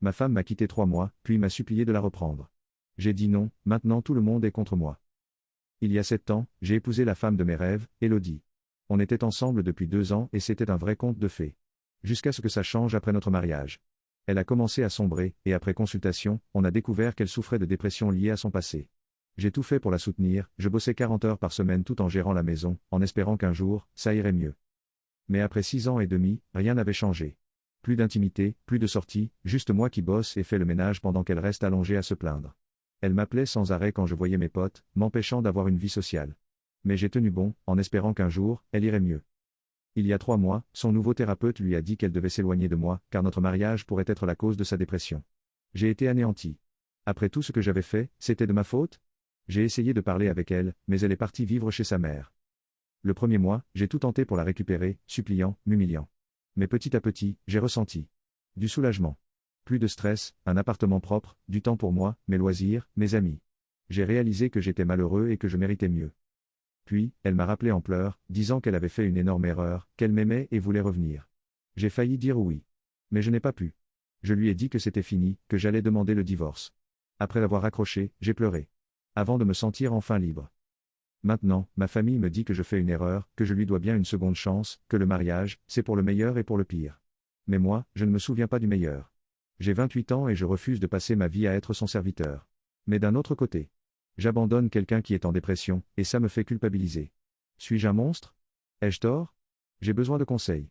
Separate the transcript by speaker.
Speaker 1: Ma femme m'a quitté 3 mois, puis m'a supplié de la reprendre. J'ai dit non, maintenant tout le monde est contre moi. Il y a 7 ans, j'ai épousé la femme de mes rêves, Élodie. On était ensemble depuis 2 ans et c'était un vrai conte de fées. Jusqu'à ce que ça change après notre mariage. Elle a commencé à sombrer, et après consultation, on a découvert qu'elle souffrait de dépression liée à son passé. J'ai tout fait pour la soutenir, je bossais 40 heures par semaine tout en gérant la maison, en espérant qu'un jour, ça irait mieux. Mais après 6 ans et demi, rien n'avait changé. Plus d'intimité, plus de sorties, juste moi qui bosse et fais le ménage pendant qu'elle reste allongée à se plaindre. Elle m'appelait sans arrêt quand je voyais mes potes, m'empêchant d'avoir une vie sociale. Mais j'ai tenu bon, en espérant qu'un jour, elle irait mieux. Il y a 3 mois, son nouveau thérapeute lui a dit qu'elle devait s'éloigner de moi, car notre mariage pourrait être la cause de sa dépression. J'ai été anéanti. Après tout ce que j'avais fait, c'était de ma faute? J'ai essayé de parler avec elle, mais elle est partie vivre chez sa mère. Le premier mois, j'ai tout tenté pour la récupérer, suppliant, m'humiliant. Mais petit à petit, j'ai ressenti du soulagement. Plus de stress, un appartement propre, du temps pour moi, mes loisirs, mes amis. J'ai réalisé que j'étais malheureux et que je méritais mieux. Puis, elle m'a rappelé en pleurs, disant qu'elle avait fait une énorme erreur, qu'elle m'aimait et voulait revenir. J'ai failli dire oui. Mais je n'ai pas pu. Je lui ai dit que c'était fini, que j'allais demander le divorce. Après avoir raccroché, j'ai pleuré. Avant de me sentir enfin libre. Maintenant, ma famille me dit que je fais une erreur, que je lui dois bien une seconde chance, que le mariage, c'est pour le meilleur et pour le pire. Mais moi, je ne me souviens pas du meilleur. J'ai 28 ans et je refuse de passer ma vie à être son serviteur. Mais d'un autre côté, j'abandonne quelqu'un qui est en dépression, et ça me fait culpabiliser. Suis-je un monstre? Ai-je tort? J'ai besoin de conseils.